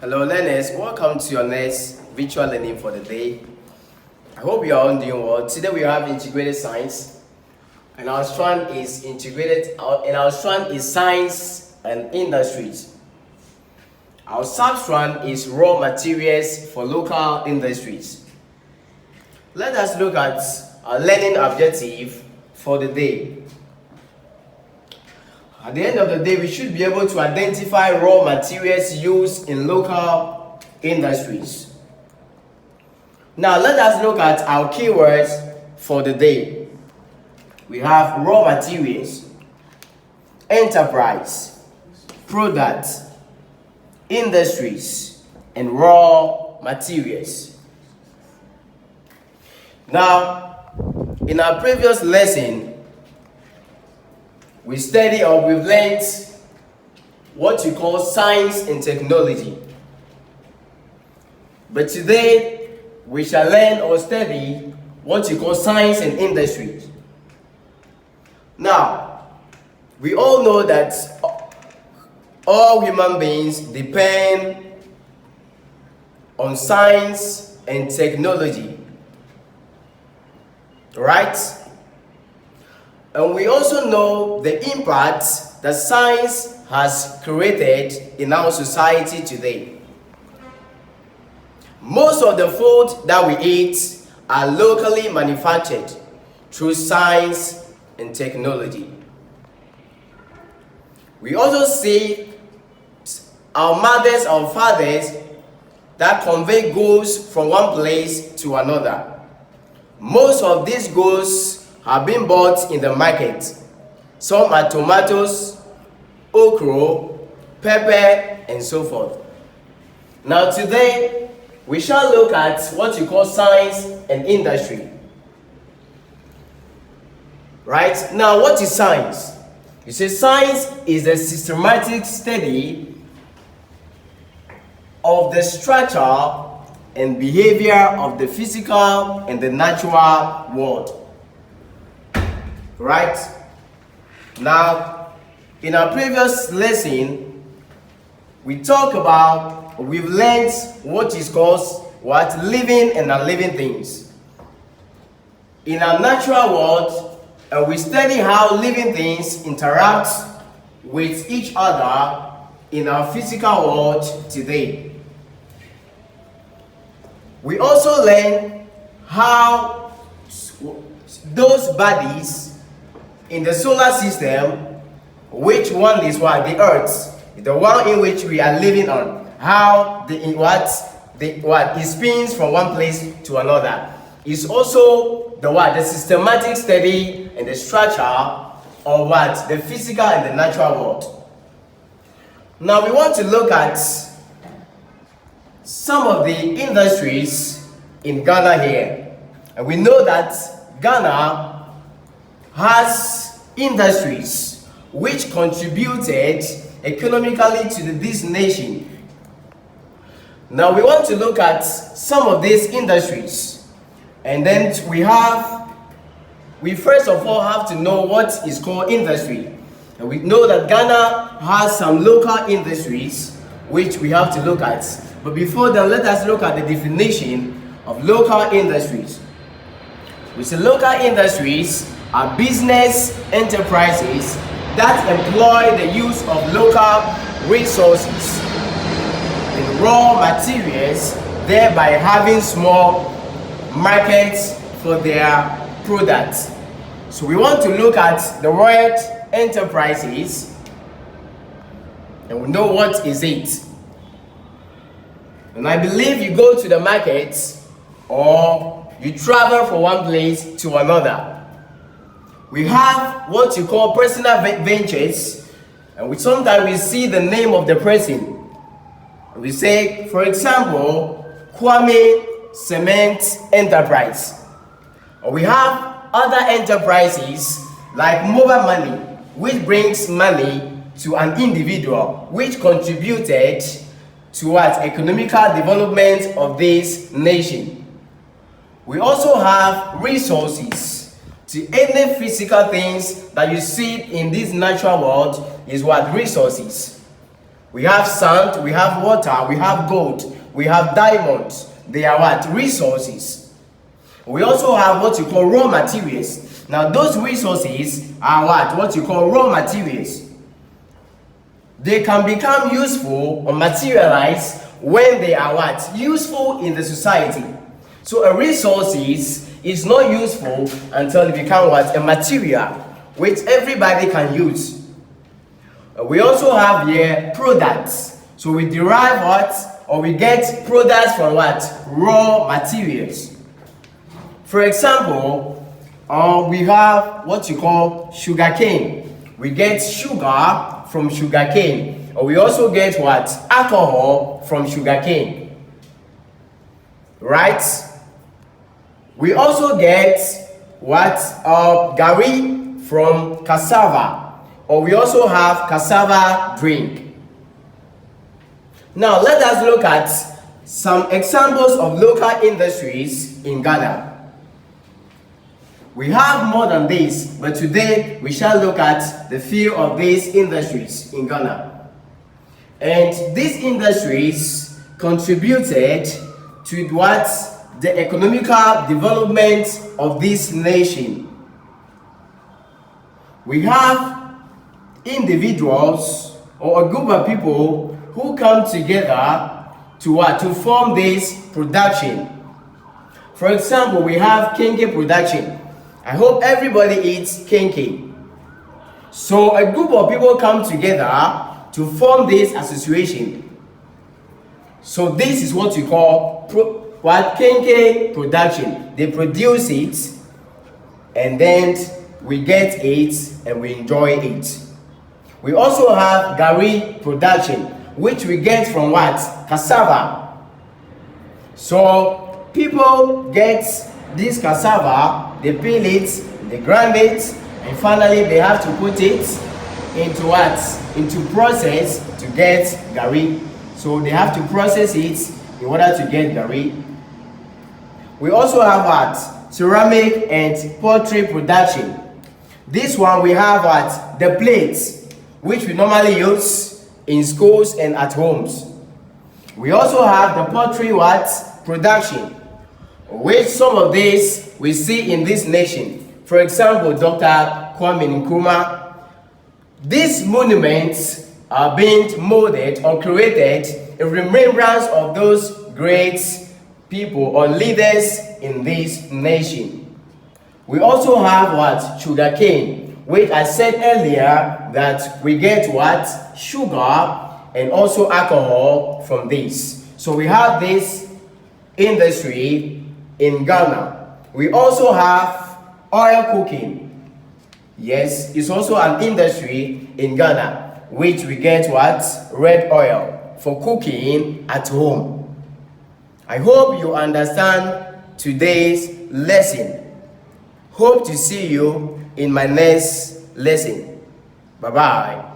Hello learners, welcome to your next virtual learning for the day. I hope you are all doing well. Today we have integrated science and our strand is science and industries. Our sub-strand is raw materials for local industries. Let us look at our learning objective for the day. At the end of the day, we should be able to identify raw materials used in local industries. Now, let us look at our keywords for the day. We have raw materials, enterprise, product, industries, and raw materials. Now, in our previous lesson, we've learned what you call science and technology. But today, we shall learn or study what you call science and industries. Now, we all know that all human beings depend on science and technology, right? And we also know the impact that science has created in our society today. Most of the food that we eat are locally manufactured through science and technology. We also see our mothers and fathers that convey goods from one place to another. Most of these goods have been bought in the market. Some are tomatoes, okra, pepper, and so forth. Now today, we shall look at what you call science and industry. Right? Now, what is science? You say science is a systematic study of the structure and behavior of the physical and the natural world. Right? Now, in our previous lesson, we've learned what is called living and non-living things. In our natural world, we study how living things interact with each other in our physical world today. We also learn how those bodies in the solar system, which one is what? The Earth, the one in which we are living on. How it spins from one place to another. Is also the systematic study and the structure of the physical and the natural world. Now we want to look at some of the industries in Ghana here. And we know that Ghana has industries which contributed economically to this nation. Now we want to look at some of these industries, and then we first of all have to know what is called industry. And we know that Ghana has some local industries which we have to look at. But before that, let us look at the definition of local industries. We say local industries are business enterprises that employ the use of local resources and raw materials, thereby having small markets for their products. So we want to look at the word enterprises, and we know what is it. And I believe you go to the market or you travel from one place to another. We have what you call personal ventures, and sometimes we see the name of the person. We say, for example, Kwame Cement Enterprise. Or we have other enterprises like mobile money, which brings money to an individual, which contributed towards economical development of this nation. We also have resources. To any physical things that you see in this natural world is what? Resources. We have sand, we have water, we have gold, we have diamonds. They are what? Resources. We also have what you call raw materials. Now those resources are what? What you call raw materials. They can become useful or materialize when they are what? Useful in the society. So a resource is not useful until it becomes what? A material which everybody can use. We also have here products. So we derive what? Or we get products from what? Raw materials. For example, we have what you call sugarcane. We get sugar from sugarcane. Or we also get what? Alcohol from sugarcane. Right? We also get what? Gari from cassava. Or we also have cassava drink. Now let us look at some examples of local industries in Ghana. We have more than this, but today we shall look at the few of these industries in Ghana. And these industries contributed to what? The economical development of this nation. We have individuals or a group of people who come together to what? To form this production. For example, we have kenke production. I hope everybody eats kenke. So a group of people come together to form this association. So this is what you call kenke production. They produce it and then we get it and we enjoy it. We also have gari production, which we get from what? Cassava. So people get this cassava, they peel it, they grind it, and finally they have to put it into what? Into process to get gari. So they have to process it in order to get gari. We also have what? Ceramic and pottery production. This one we have what? The plates, which we normally use in schools and at homes. We also have the pottery what? Production, which some of these we see in this nation. For example, Dr. Kwame Nkrumah. These monuments are being molded or created in remembrance of those great people or leaders in this nation. We also have what? Sugarcane, which I said earlier that we get what? Sugar and also alcohol from this. So we have this industry in Ghana. We also have oil cooking. Yes, it's also an industry in Ghana, which we get what? Red oil for cooking at home. I hope you understand today's lesson. Hope to see you in my next lesson. Bye-bye.